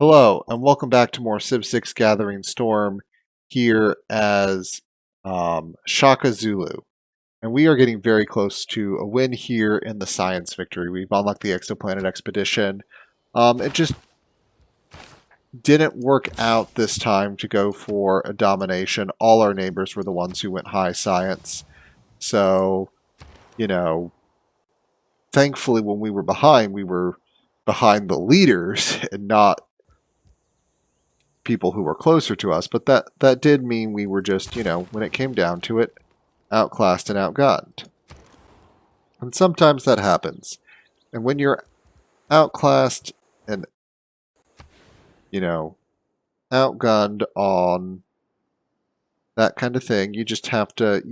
Hello, and welcome back to more Civ 6 Gathering Storm here as Shaka Zulu. And we are getting very close to a win here in the science victory. We've unlocked the Exoplanet Expedition. It just didn't work out this time to go for a domination. All our neighbors were the ones who went high science. So, you know, thankfully when we were behind the leaders and not people who were closer to us, but that did mean we were just, when it came down to it, outclassed and outgunned. And sometimes that happens. And when you're outclassed and, outgunned on that kind of thing, you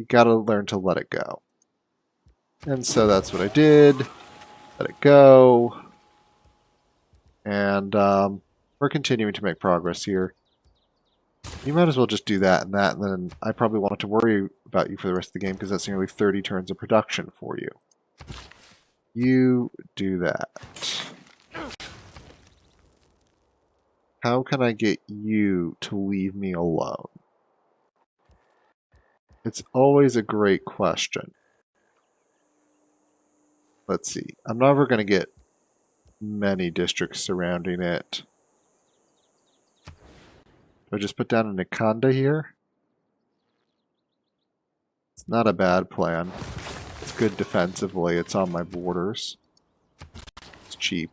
gotta learn to let it go. And so that's what I did. Let it go. And we're continuing to make progress here. You might as well just do that, and then I probably won't have to worry about you for the rest of the game because that's nearly 30 turns of production for you. You do that. How can I get you to leave me alone? It's always a great question. Let's see. I'm never going to get many districts surrounding it. Do I just put down an Nikanda here? It's not a bad plan. It's good defensively. It's on my borders. It's cheap.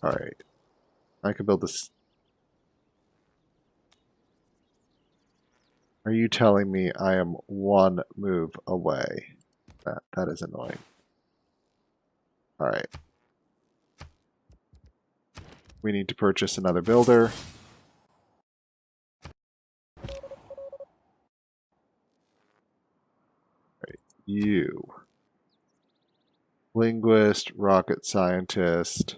Alright. I could build this. Are you telling me I am one move away? That is annoying. Alright. We need to purchase another builder. Right. You. Linguist, rocket scientist.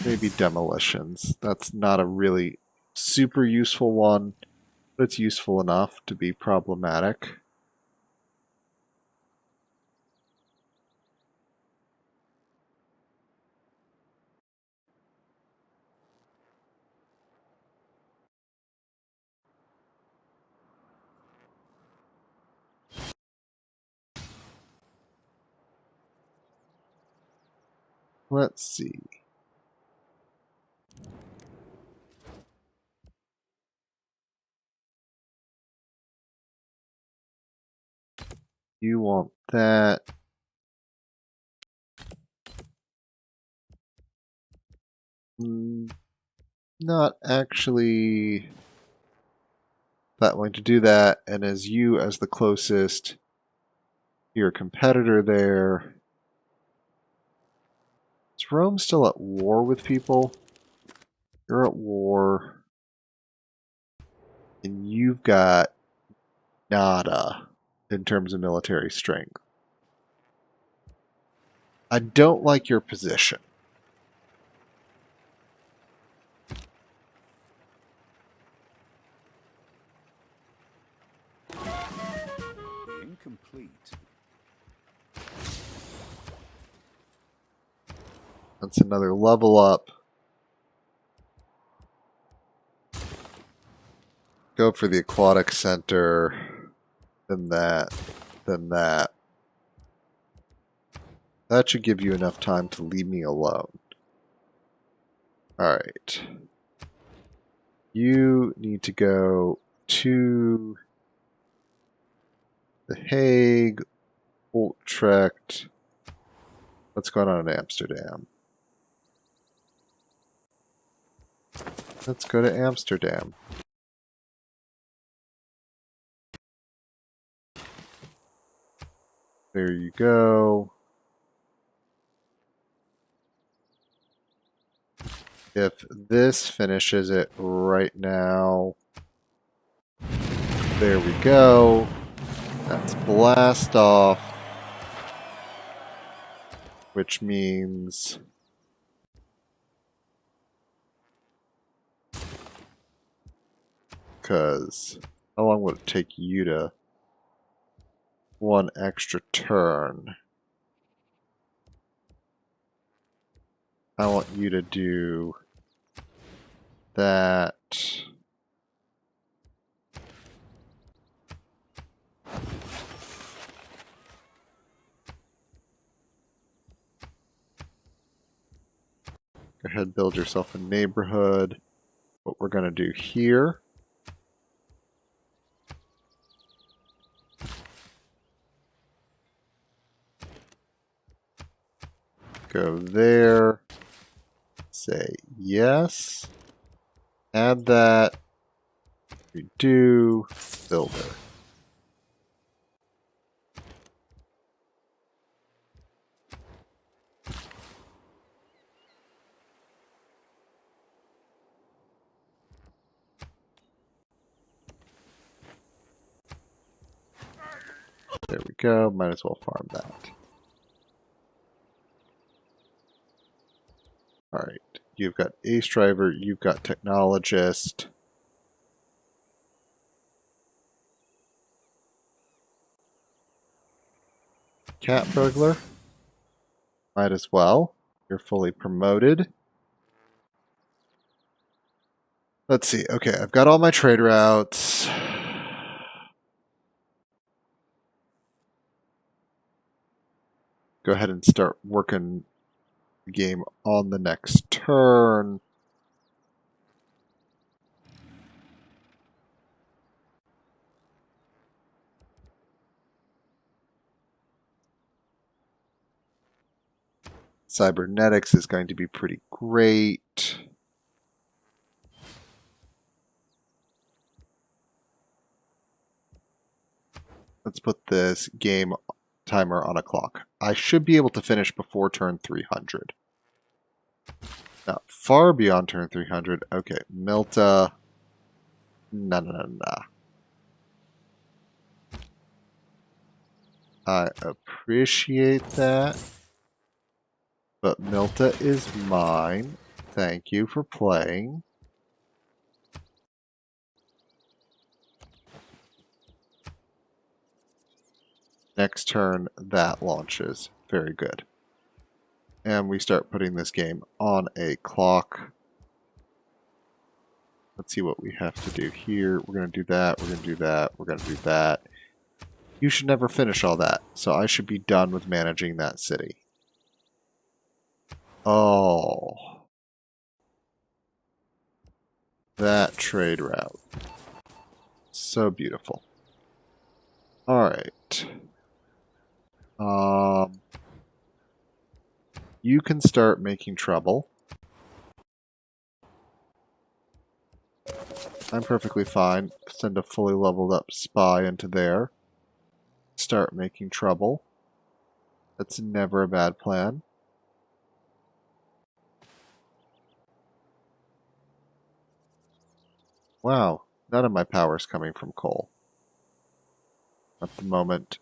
Maybe demolitions. That's not a really super useful one, but it's useful enough to be problematic. Let's see. You want that. Not actually that willing to do that, and as you as the closest, your competitor there. Is Rome still at war with people? You're at war. And you've got nada in terms of military strength. I don't like your position. Incomplete. That's another level up. Go for the Aquatic Center. Then that. Then that. That should give you enough time to leave me alone. Alright. You need to go to The Hague, Utrecht. What's going on in Amsterdam? Let's go to Amsterdam. There you go. If this finishes it right now, there we go. That's blast off, which means because how long would it take you to one extra turn? I want you to do that. Go ahead, build yourself a neighborhood. What we're going to do here. Go there. Say yes. Add that. Redo. Builder. There we go. Might as well farm that. Alright. You've got Ace Driver. You've got Technologist. Cat Burglar. Might as well. You're fully promoted. Let's see. Okay, I've got all my trade routes. Go ahead and start working the game on the next turn. Cybernetics is going to be pretty great. Let's put this game timer on a clock. I should be able to finish before turn 300. Not far beyond turn 300. Okay, Milta. No, no, no, no. I appreciate that. But Milta is mine. Thank you for playing. Next turn, that launches. Very good. And we start putting this game on a clock. Let's see what we have to do here. We're going to do that. We're going to do that. We're going to do that. You should never finish all that. So I should be done with managing that city. Oh. That trade route. So beautiful. Alright. You can start making trouble. I'm perfectly fine. Send a fully leveled up spy into there. Start making trouble. That's never a bad plan. Wow, none of my power is coming from coal. At the moment,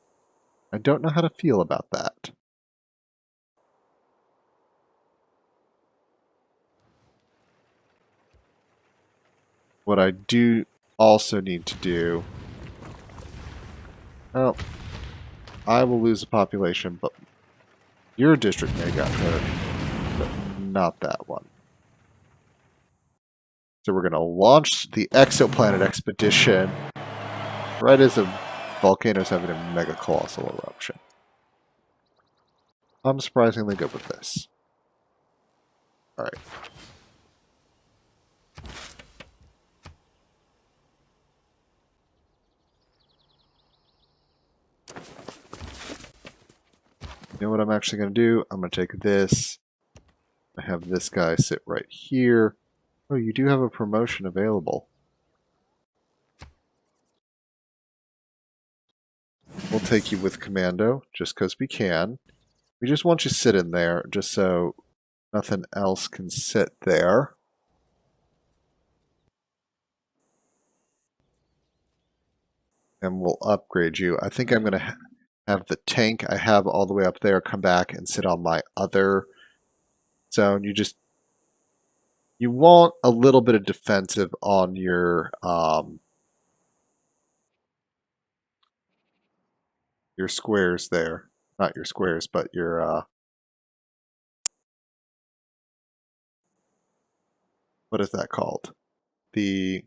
I don't know how to feel about that. What I do also need to do... Well, I will lose a population, but your district may got hurt, but not that one. So we're going to launch the Exoplanet Expedition right as a volcano's having a mega colossal eruption. I'm surprisingly good with this. Alright. You know what I'm actually going to do? I'm going to take this. I have this guy sit right here. Oh, you do have a promotion available. We'll take you with commando, just because we can. We just want you to sit in there, just so nothing else can sit there. And we'll upgrade you. I think I'm going to have the tank I have all the way up there come back and sit on my other zone. You want a little bit of defensive on your squares there. Not your squares, but your what is that called? The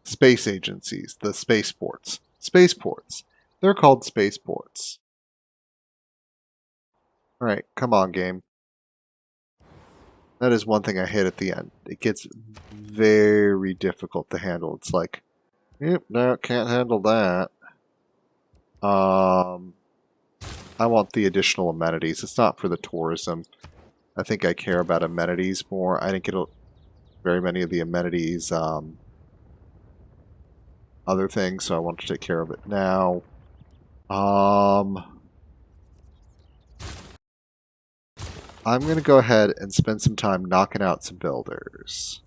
space agencies, the spaceports. Spaceports. They're called spaceports. Alright, come on, game. That is one thing I hate at the end. It gets very difficult to handle. It's like, yep, no, can't handle that. I want the additional amenities. It's not for the tourism. I think I care about amenities more. I didn't get very many of the amenities, other things, so I want to take care of it now. I'm going to go ahead and spend some time knocking out some builders.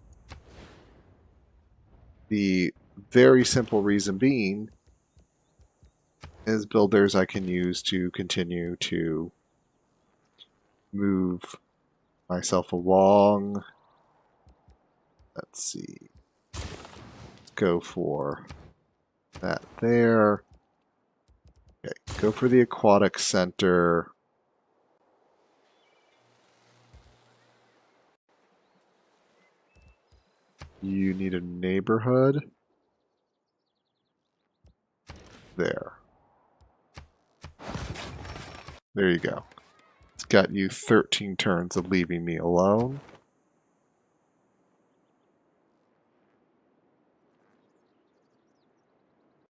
The very simple reason being is builders I can use to continue to move myself along. Let's see. Let's go for that there. Okay, go for the Aquatic Center. You need a neighborhood. There. There you go. It's got you 13 turns of leaving me alone.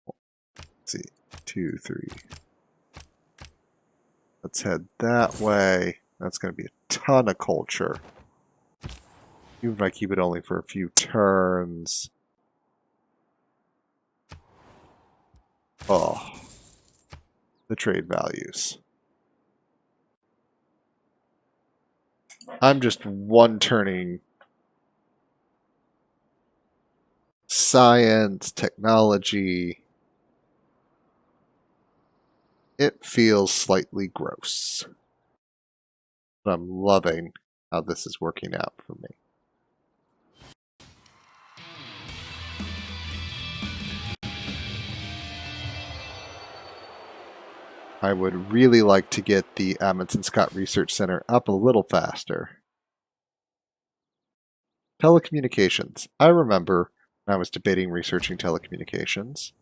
Let's see. 2, 3. Let's head that way. That's going to be a ton of culture. Even if I keep it only for a few turns. Oh. The trade values. I'm just one-turning science, technology. It feels slightly gross. But I'm loving how this is working out for me. I would really like to get the Amundsen Scott Research Center up a little faster. Telecommunications. I remember when I was debating researching telecommunications.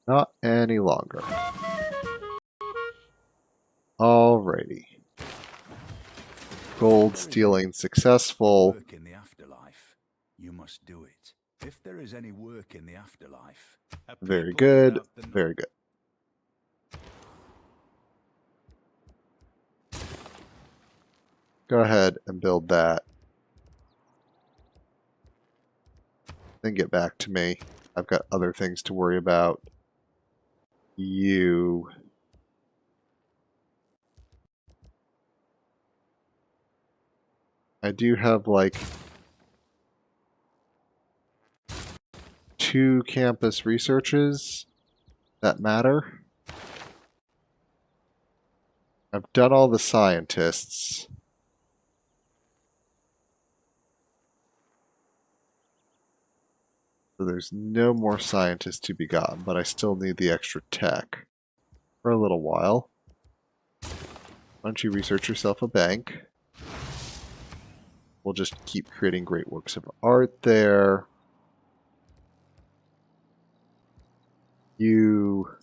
Not any longer. Alrighty. Gold stealing successful. Work in the afterlife. You must do it. If there is any work in the afterlife. Very good. Very good. Go ahead and build that. Then get back to me. I've got other things to worry about. You. I do have like 2 campus researches that matter. I've done all the scientists. So there's no more scientists to be gotten, but I still need the extra tech for a little while. Why don't you research yourself a bank? We'll just keep creating great works of art there. You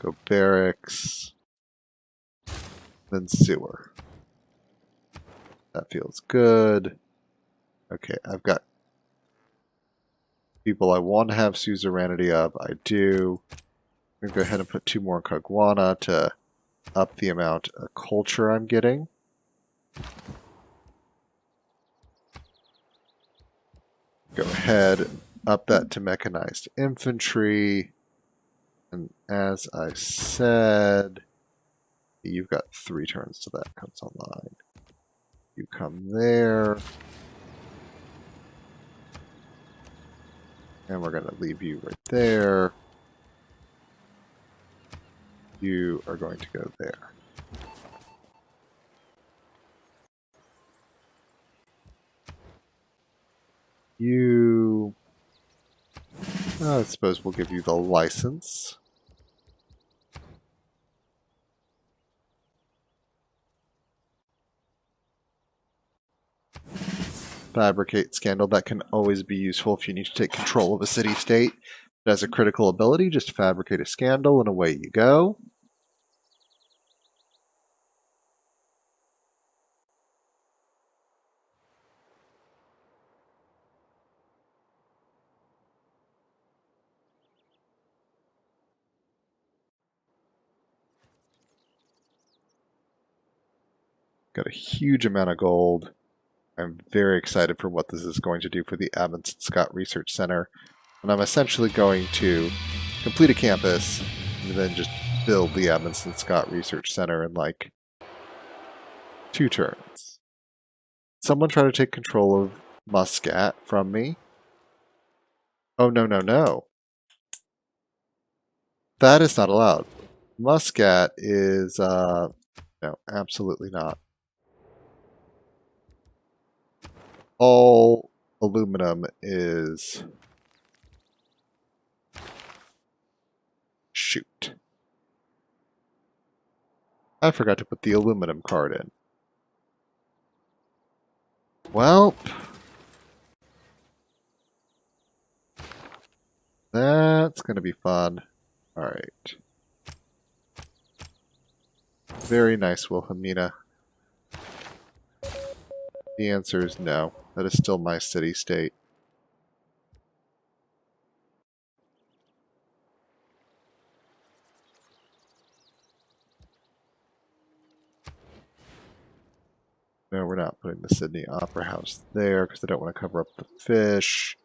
go barracks, then sewer. That feels good. Okay, I've got people I want to have suzerainty of. I do. I'm going to go ahead and put 2 more in Kagwana to up the amount of culture I'm getting. Go ahead, up that to mechanized infantry. And as I said, you've got 3 turns till that comes online. You come there. And we're going to leave you right there. You are going to go there. You... I suppose we'll give you the license. Fabricate scandal. That can always be useful if you need to take control of a city-state. It has a critical ability, just fabricate a scandal and away you go. Got a huge amount of gold. I'm very excited for what this is going to do for the Adams Scott Research Center. And I'm essentially going to complete a campus and then just build the Adams Scott Research Center in like 2 turns. Someone try to take control of Muscat from me. Oh, no, no, no. That is not allowed. Muscat is, no, absolutely not. All aluminum is... Shoot. I forgot to put the aluminum card in. Well, that's going to be fun. Alright. Very nice, Wilhelmina. The answer is no. That is still my city-state. No, we're not putting the Sydney Opera House there because I don't want to cover up the fish.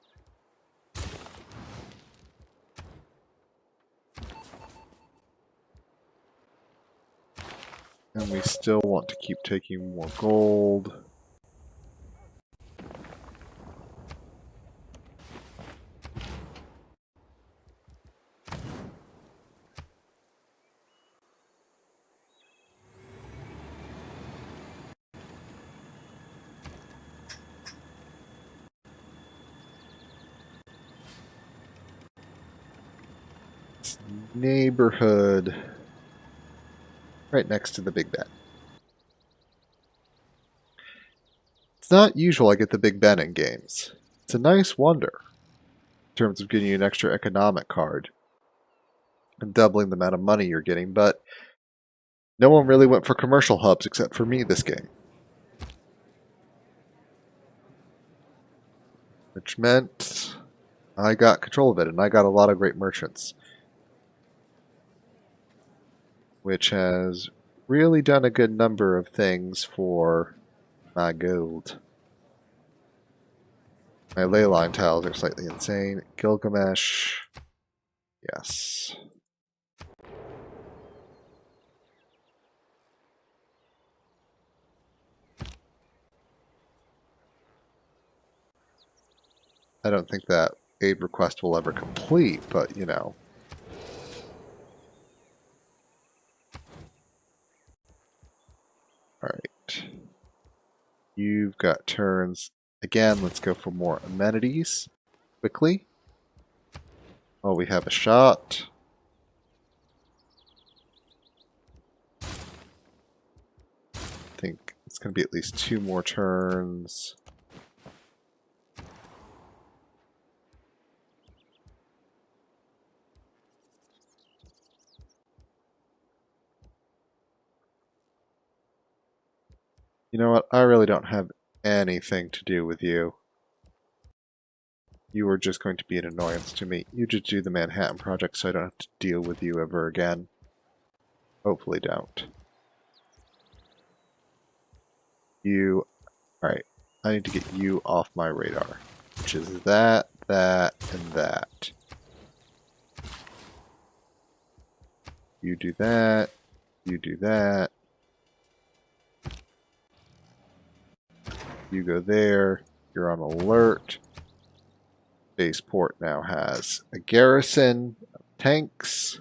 And we still want to keep taking more gold. Neighborhood right next to the Big Ben. It's not usual I get the Big Ben in games. It's a nice wonder in terms of getting you an extra economic card and doubling the amount of money you're getting, but no one really went for commercial hubs except for me this game. Which meant I got control of it, and I got a lot of great merchants. Which has really done a good number of things for my gold. My ley line tiles are slightly insane. Gilgamesh. Yes. I don't think that aid request will ever complete, but you know. Alright. You've got turns. Again, let's go for more amenities quickly. Oh, we have a shot. I think it's going to be at least 2 more turns. You know what? I really don't have anything to do with you. You are just going to be an annoyance to me. You just do the Manhattan Project so I don't have to deal with you ever again. Hopefully don't. You... Alright. I need to get you off my radar. Which is that, that, and that. You do that. You do that. You go there. You're on alert. Spaceport now has a garrison of tanks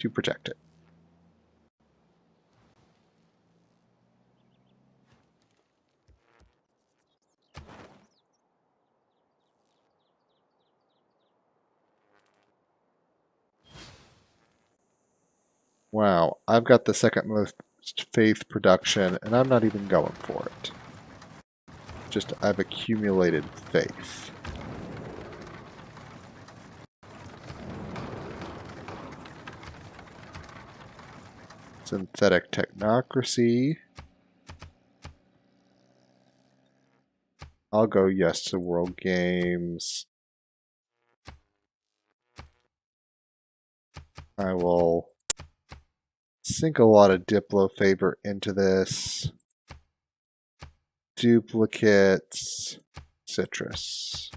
to protect it. Wow, I've got the second most faith production, and I'm not even going for it. just I've accumulated faith. Synthetic technocracy. I'll go yes to World Games. I will sink a lot of Diplo favor into this. Duplicates. Citrus.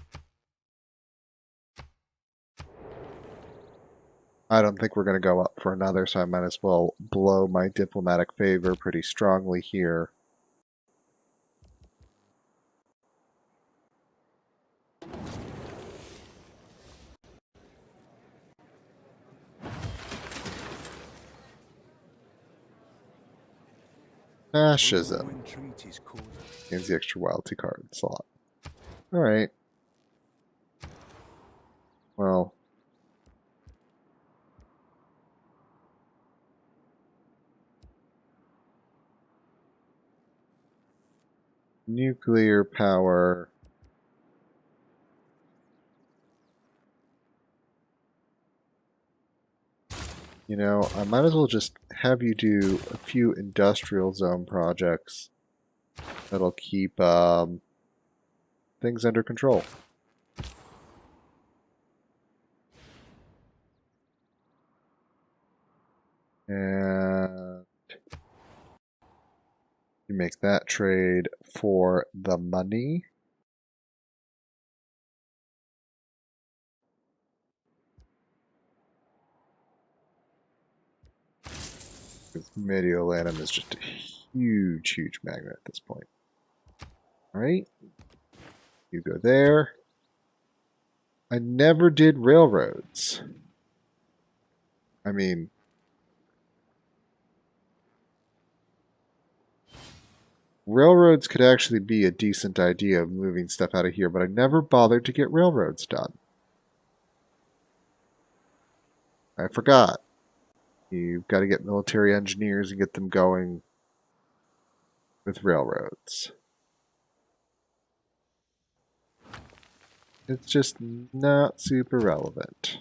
I don't think we're going to go up for another, so I might as well blow my diplomatic favor pretty strongly here. Fascism. Gains the extra loyalty card slot. Alright. Well. Nuclear power. You know, I might as well just have you do a few industrial zone projects that'll keep things under control. And you make that trade for the money. Because Mediolanum is just a huge, huge magnet at this point. Alright. You go there. I never did railroads. I mean, railroads could actually be a decent idea of moving stuff out of here, but I never bothered to get railroads done. I forgot. You've got to get military engineers and get them going with railroads. It's just not super relevant.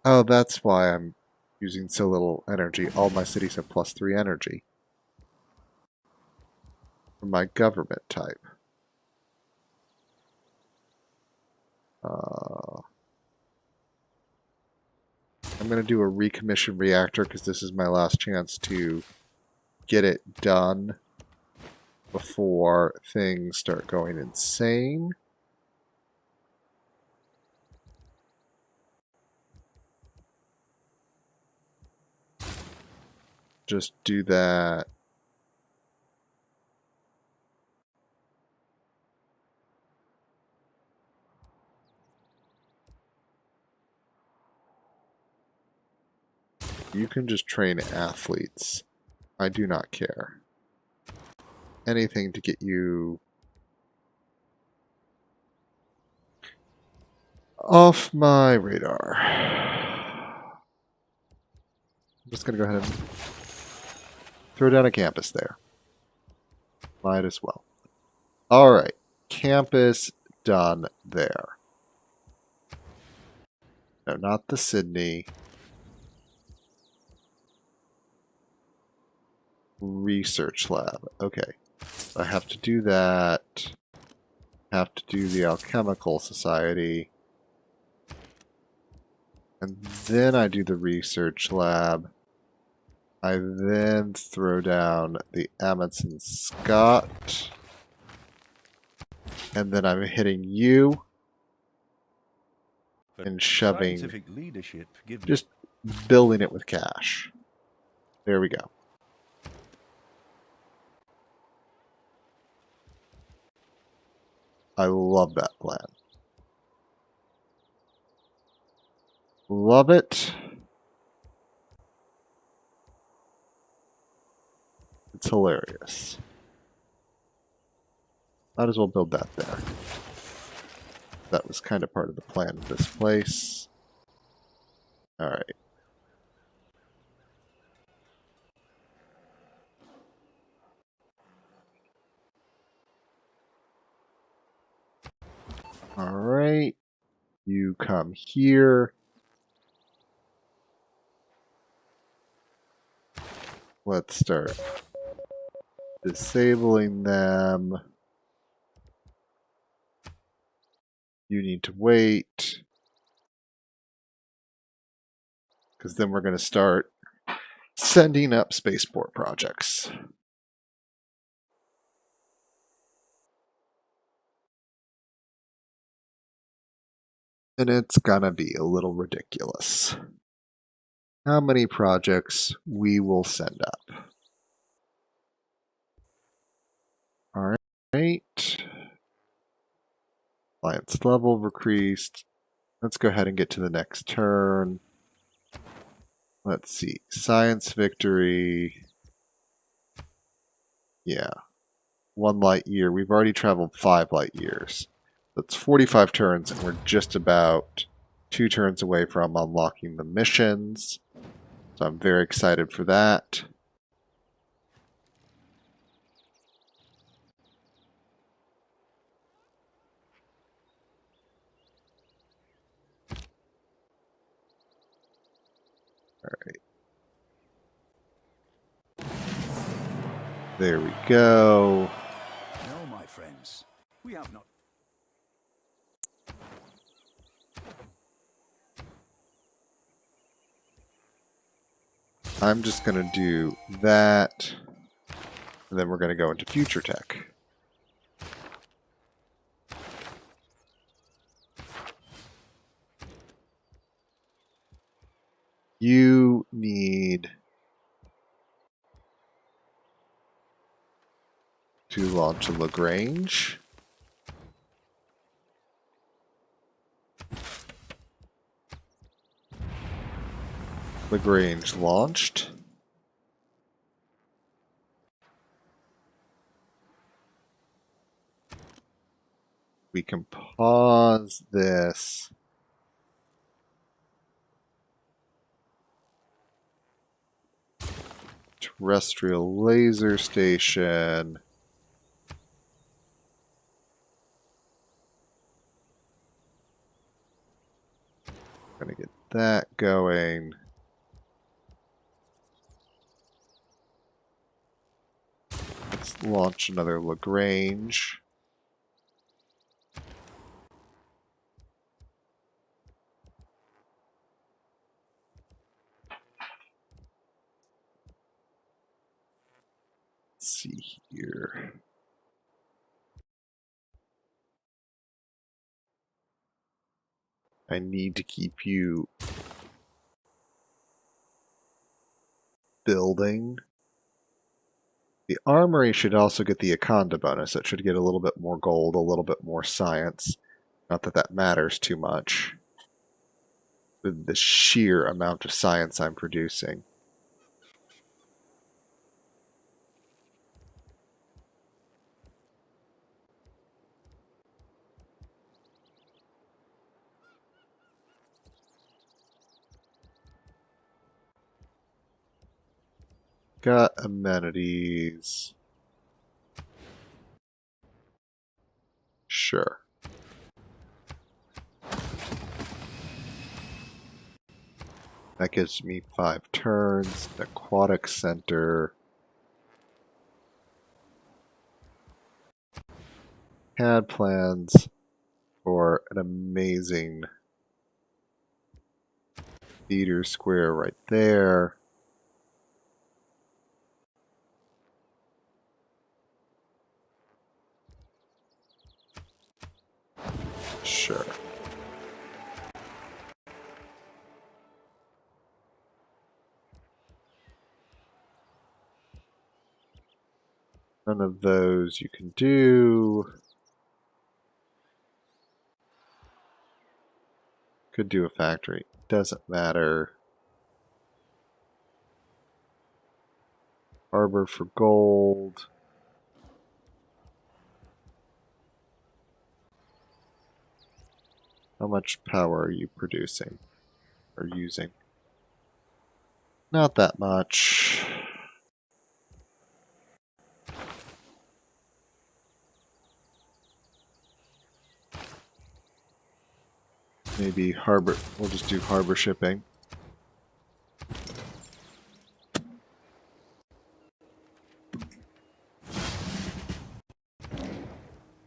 Oh, that's why I'm using so little energy. All my cities have +3 energy. For my government type. I'm going to do a recommission reactor because this is my last chance to get it done before things start going insane. Just do that. You can just train athletes. I do not care. Anything to get you off my radar. I'm just going to go ahead and throw down a campus there. Might as well. Alright. Campus done there. No, not the Sydney. Research lab. Okay. I have to do that. Have to do the Alchemical Society. And then I do the research lab. I then throw down the Amundsen Scott. And then I'm hitting you. And shoving. Just building it with cash. There we go. I love that plan. Love it. It's hilarious. Might as well build that there. That was kind of part of the plan of this place. Alright. All right. You come here. Let's start disabling them. You need to wait. Because then we're going to start sending up spaceport projects. And it's going to be a little ridiculous how many projects we will send up. All right. Alliance level increased. Let's go ahead and get to the next turn. Let's see. Science victory. Yeah. 1 light year. We've already traveled 5 light years. That's 45 turns, and we're just about 2 turns away from unlocking the missions. So I'm very excited for that. Alright. There we go. No, my friends, we have not. I'm just going to do that, and then we're going to go into future tech. You need to launch a Lagrange. Lagrange launched. We can pause this. Terrestrial laser station. Gonna get that going. Let's launch another Lagrange. Let's see here. I need to keep you building. The armory should also get the Akonda bonus. It should get a little bit more gold, a little bit more science. Not that that matters too much with the sheer amount of science I'm producing. Got amenities. Sure. That gives me 5 turns. The Aquatic Center. Had plans for an amazing theater square right there. Sure. None of those you can do. Could do a factory. Doesn't matter. Harbor for gold. How much power are you producing or using? Not that much. Maybe harbor. We'll just do harbor shipping.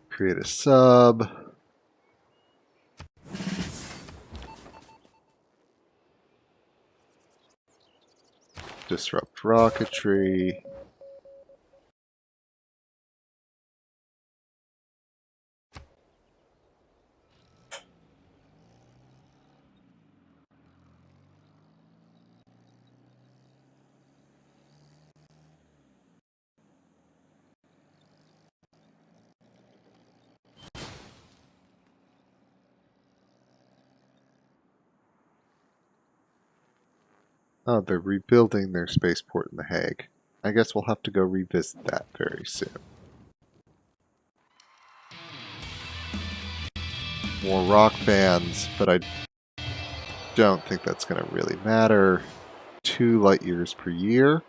Create a sub. Disrupt rocketry. Oh, they're rebuilding their spaceport in The Hague. I guess we'll have to go revisit that very soon. More rock bands, but I don't think that's going to really matter. 2 light years per year.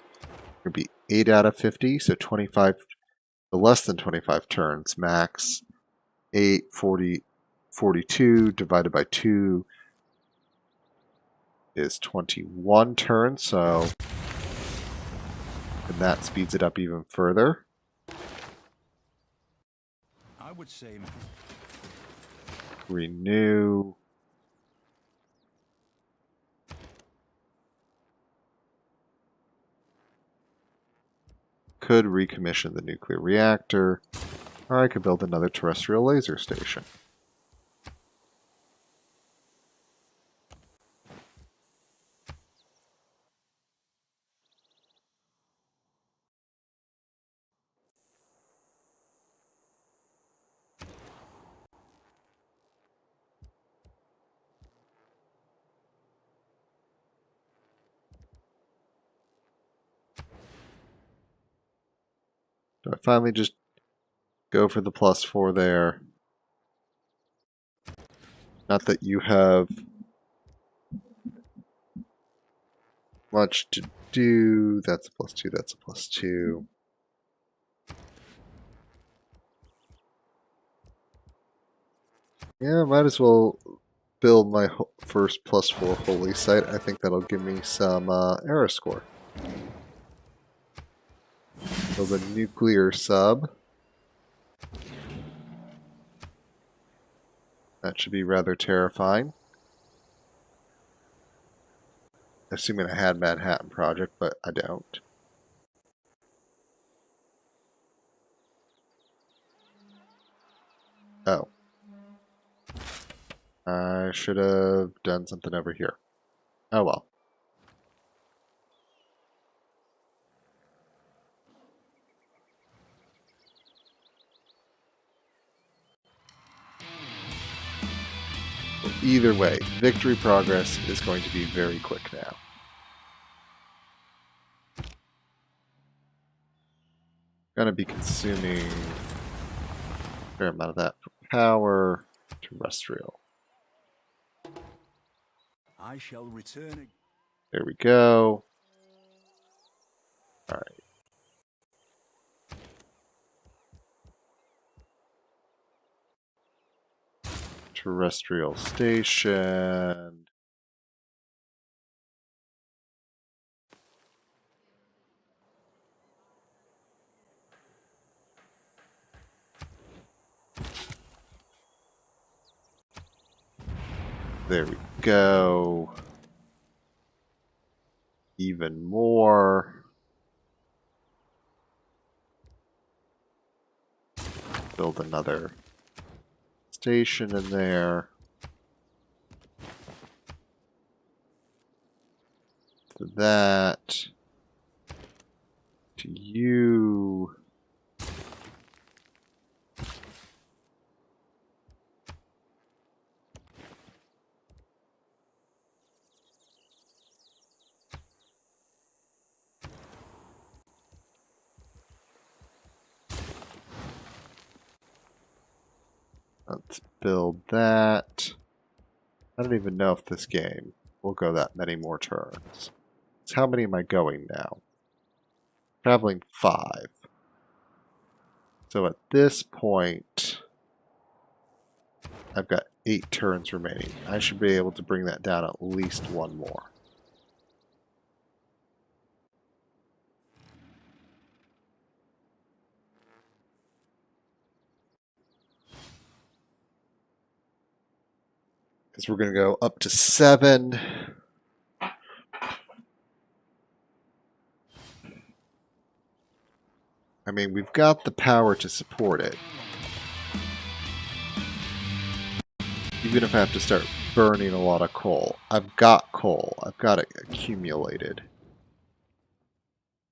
It'll be 8 out of 50, so 25, less than 25 turns max. 8, 40, 42 divided by 2 is 21 turns, so and that speeds it up even further. I would say Renew. Could recommission the nuclear reactor, or I could build another terrestrial laser station. Do I finally just go for the +4 there? Not that you have much to do. That's a +2, that's a +2. Yeah, might as well build my first +4 holy site. I think that'll give me some era score. Build a nuclear sub. That should be rather terrifying. Assuming I had Manhattan Project, but I don't. Oh. I should have done something over here. Oh well. Well, either way, victory progress is going to be very quick now. Going to be consuming a fair amount of that for power. Terrestrial. I shall return. There we go. All right. Terrestrial station. There we go. Even more. Build another station in there. To that. To you. Let's build that. I don't even know if this game will go that many more turns. So how many am I going now? Traveling 5. So at this point, I've got 8 turns remaining. I should be able to bring that down at least one more. Because we're going to go up to 7. I mean, we've got the power to support it. Even if I have to start burning a lot of coal. I've got coal. I've got it accumulated.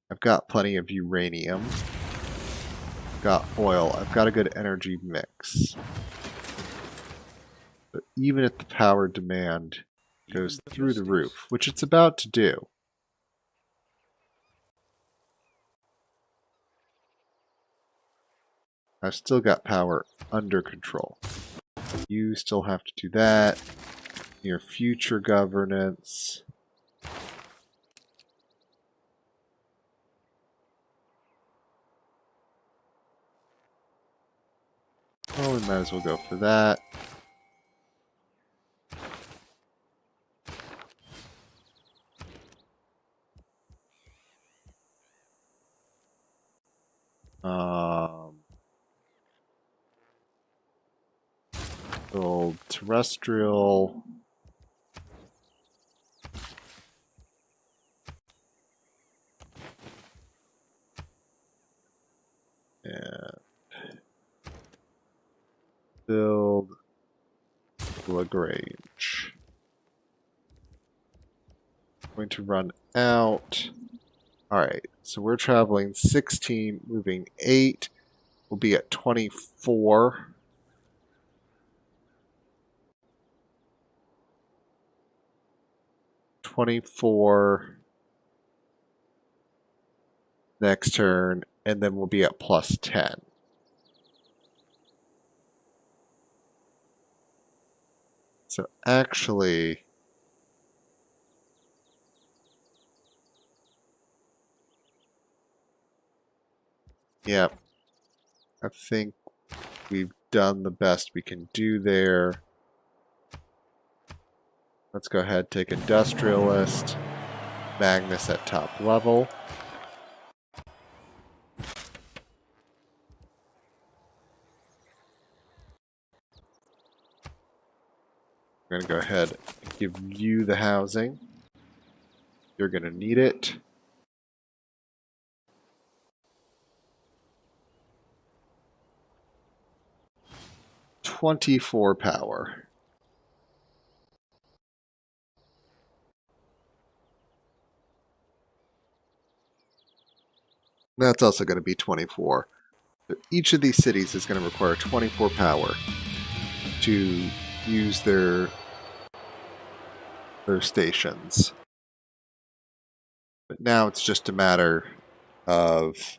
I've got plenty of uranium. I've got oil. I've got a good energy mix. But even if the power demand goes through the roof, which it's about to do, I've still got power under control. You still have to do that. Your future governance. Well, we might as well go for that. Build terrestrial. And build Lagrange. Going to run out. Alright, so we're traveling 16, moving 8. We'll be at 24. Next turn, and then we'll be at plus 10. So actually, yeah, I think we've done the best we can do there. Let's go ahead, take Industrialist, Magnus at top level. I'm going to go ahead and give you the housing. You're going to need it. $24 power. That's also going to be 24. So each of these cities is going to require 24 power to use their stations. But now it's just a matter of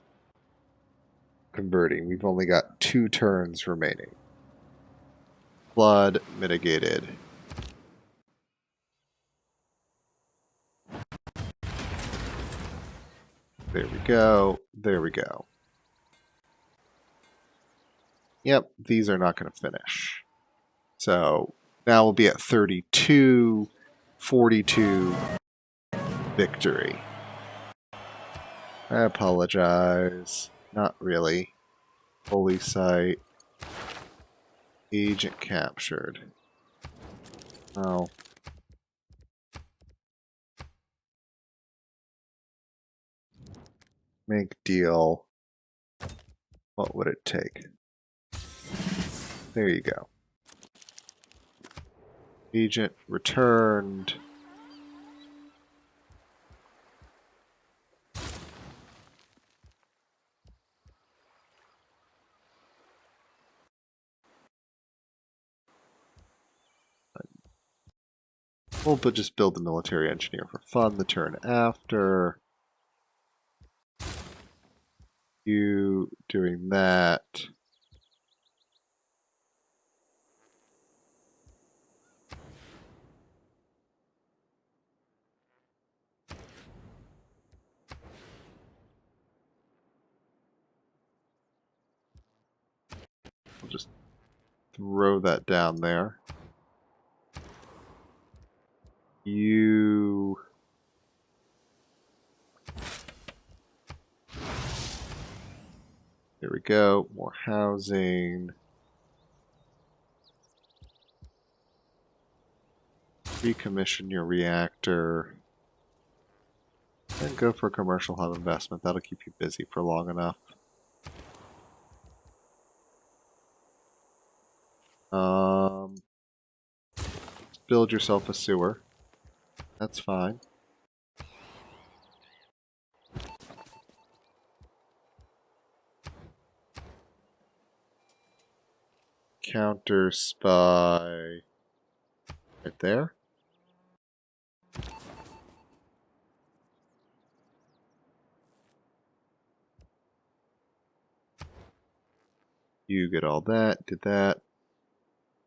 converting. We've only got 2 turns remaining. Flood mitigated. There we go. There we go. Yep, these are not going to finish. So now we'll be at 32, 42 victory. I apologize. Not really. Holy site. Agent captured. Oh. Make deal. What would it take? There you go. Agent returned. We'll just build the military engineer for fun the turn after. You doing that. We'll just throw that down there. You... There we go. More housing. Recommission your reactor. And go for a commercial hub investment. That'll keep you busy for long enough. Build yourself a sewer. That's fine. Counter spy right there. You get all that, did that.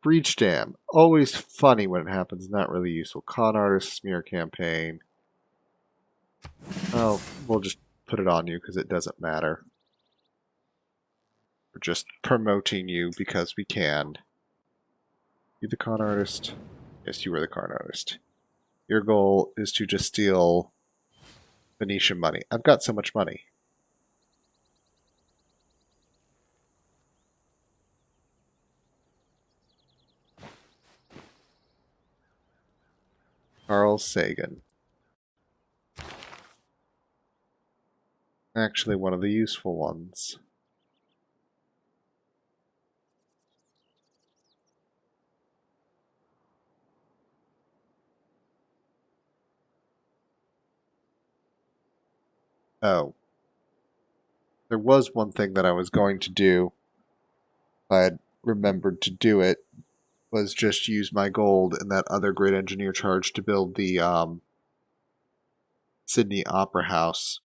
Breach dam. Always funny when it happens, not really useful. Con artist, smear campaign. Oh, we'll just put it on you because it doesn't matter. We're just promoting you because we can. You the con artist? Yes, you were the con artist. Your goal is to just steal Venetian money. I've got so much money. Carl Sagan. Actually, one of the useful ones. Oh. There was one thing that I was going to do. If I had remembered to do it, was just use my gold and that other great engineer charge to build the Sydney Opera House.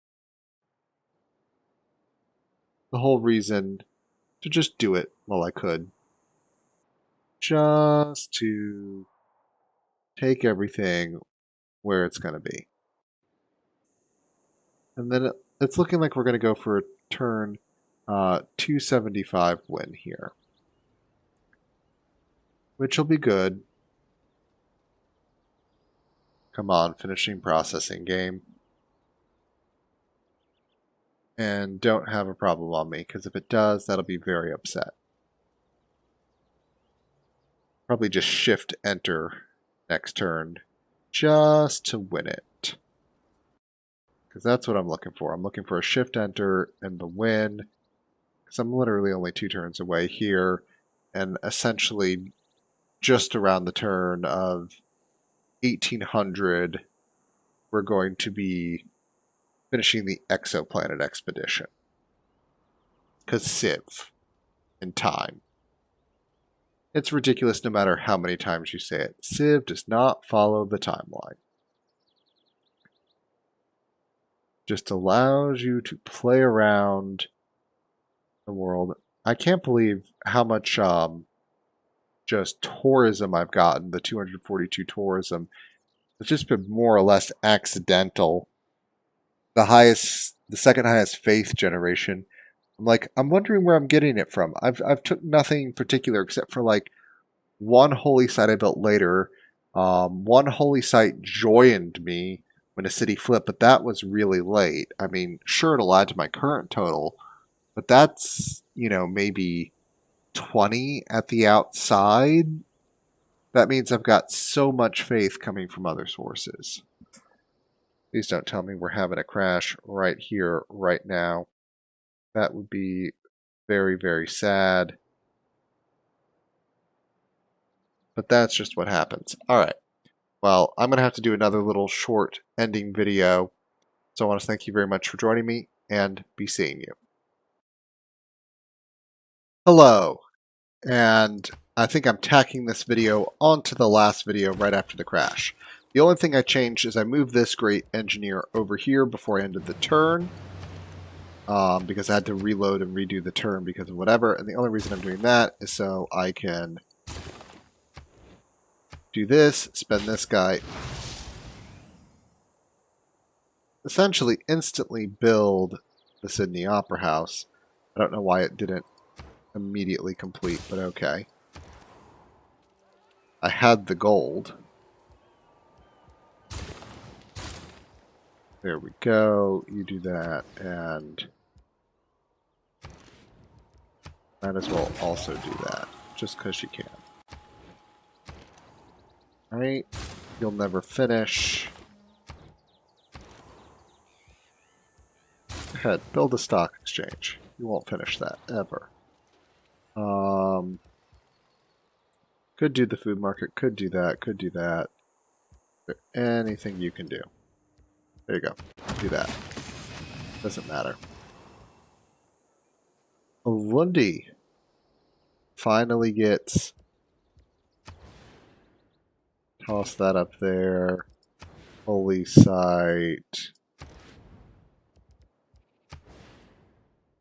The whole reason to just do it while I could. Just to take everything where it's going to be. And then it's looking like we're going to go for a turn 275 win here. Which will be good. Come on, finishing processing game. And don't have a problem on me, because if it does, that'll be very upset. Probably just shift enter next turn just to win it. Because that's what I'm looking for. I'm looking for a shift enter and the win. Because I'm literally only 2 turns away here. And essentially just around the turn of 1800, we're going to be finishing the Exoplanet Expedition. Because Civ in time. It's ridiculous no matter how many times you say it. Civ does not follow the timeline. Just allows you to play around the world. I can't believe how much just tourism I've gotten, the 242 tourism. It's just been more or less accidental. The second highest faith generation. I'm wondering where I'm getting it from. I've took nothing particular except for like one holy site I built later. One holy site joined me when a city flipped, but that was really late. I mean, sure, it'll add to my current total, but that's, maybe 20 at the outside. That means I've got so much faith coming from other sources. Please don't tell me we're having a crash right here, right now. That would be very, very sad. But that's just what happens. All right. Well, I'm going to have to do another little short ending video. So I want to thank you very much for joining me and be seeing you. Hello. And I think I'm tacking this video onto the last video right after the crash. The only thing I changed is I moved this great engineer over here before I ended the turn. Because I had to reload and redo the turn because of whatever. And the only reason I'm doing that is so I can do this, spend this guy, essentially instantly build the Sydney Opera House. I don't know why it didn't immediately complete, but okay. I had the gold. There we go. You do that, and might as well also do that, just because you can. Alright, you'll never finish. Go ahead, build a stock exchange. You won't finish that, ever. Could do the food market, could do that, could do that. Anything you can do. There you go. Do that. Doesn't matter. Lundi finally gets... Toss that up there. Holy site.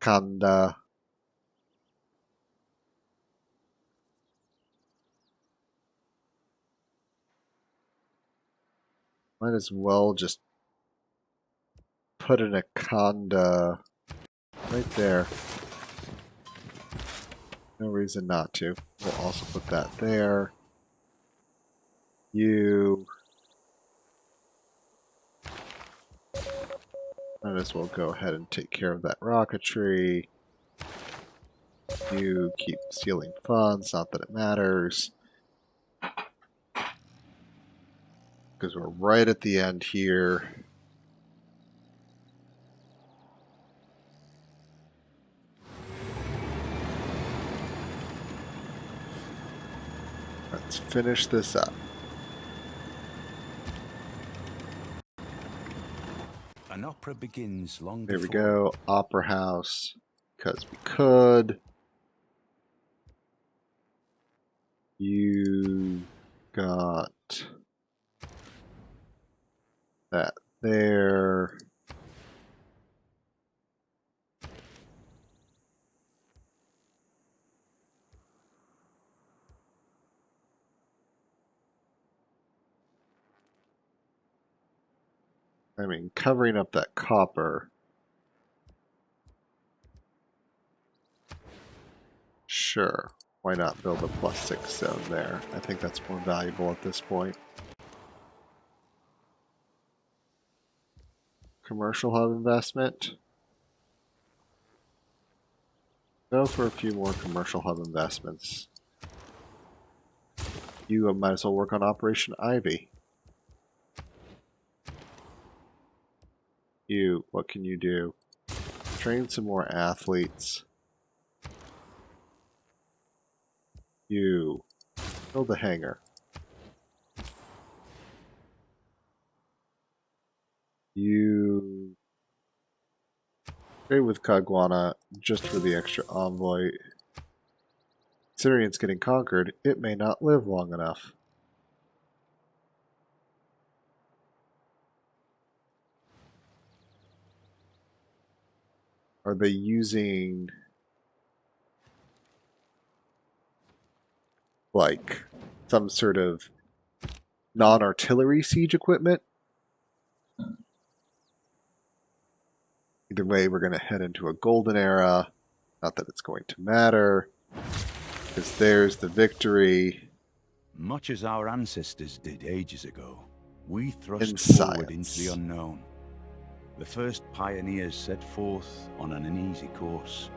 Kanda. Might as well just put in a Kanda right there. No reason not to. We'll also put that there. You... Might as well go ahead and take care of that rocketry. You keep stealing funds, not that it matters. Because we're right at the end here. Let's finish this up. An opera begins long There we before. go. Opera House. Because we could. You've got that there. I mean, covering up that copper. Sure. Why not build a +6 zone there? I think that's more valuable at this point. Commercial hub investment. Go for a few more commercial hub investments. You might as well work on Operation Ivy. You, what can you do? Train some more athletes. You, build a hangar. You trade with Kagwana just for the extra envoy. Considering it's getting conquered, it may not live long enough. Are they using like some sort of non-artillery siege equipment? Either way, we're going to head into a golden era. Not that it's going to matter, because there's the victory. Much as our ancestors did ages ago, we thrust In forward into science. the unknown. The first pioneers set forth on an uneasy course.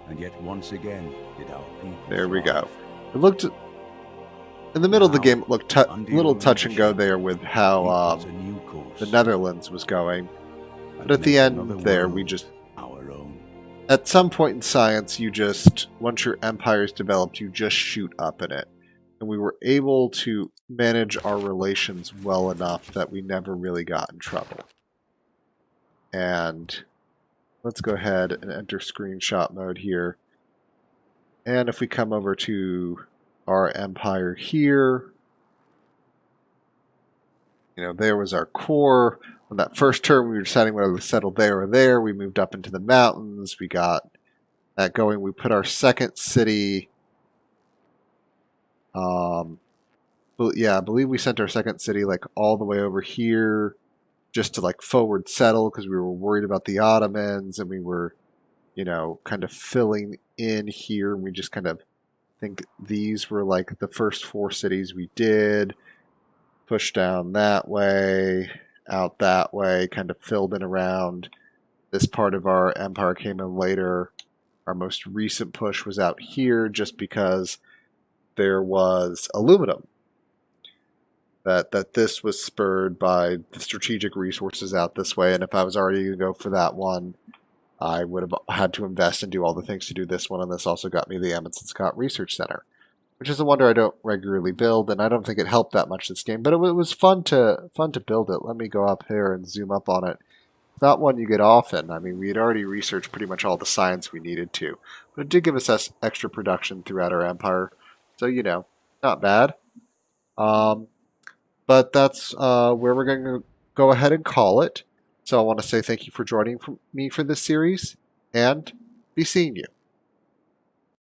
And yet once again did our people There we thrive. go. It looked in the middle of the Now, game. It looked a under little your touch and go leadership, there with we how plot a new course the Netherlands was going. and But at the make end another there, we world just our own. at some point in science, you just once your empire's developed, you just shoot up in it. And we were able to manage our relations well enough that we never really got in trouble. And let's go ahead and enter screenshot mode here. And if we come over to our empire here, you know, there was our core. On that first turn, we were deciding whether to settle there or there. We moved up into the mountains. We got that going. We put our second city. Yeah, I believe we sent our second city like all the way over here just to like forward settle because we were worried about the Ottomans and we were, you know, kind of filling in here. And we just kind of think these were like the first 4 cities we did. push down that way, out that way, kind of filled in around. This part of our empire came in later. Our most recent push was out here just because there was aluminum. That this was spurred by the strategic resources out this way, and if I was already going to go for that one, I would have had to invest and do all the things to do this one, and this also got me the Amundsen Scott Research Center, which is a wonder I don't regularly build, and I don't think it helped that much this game, but it was fun to build it. Let me go up here and zoom up on it. It's not one you get often. I mean, we had already researched pretty much all the science we needed to, but it did give us extra production throughout our empire, so not bad. But that's where we're going to go ahead and call it. So I want to say thank you for joining me for this series, and be seeing you.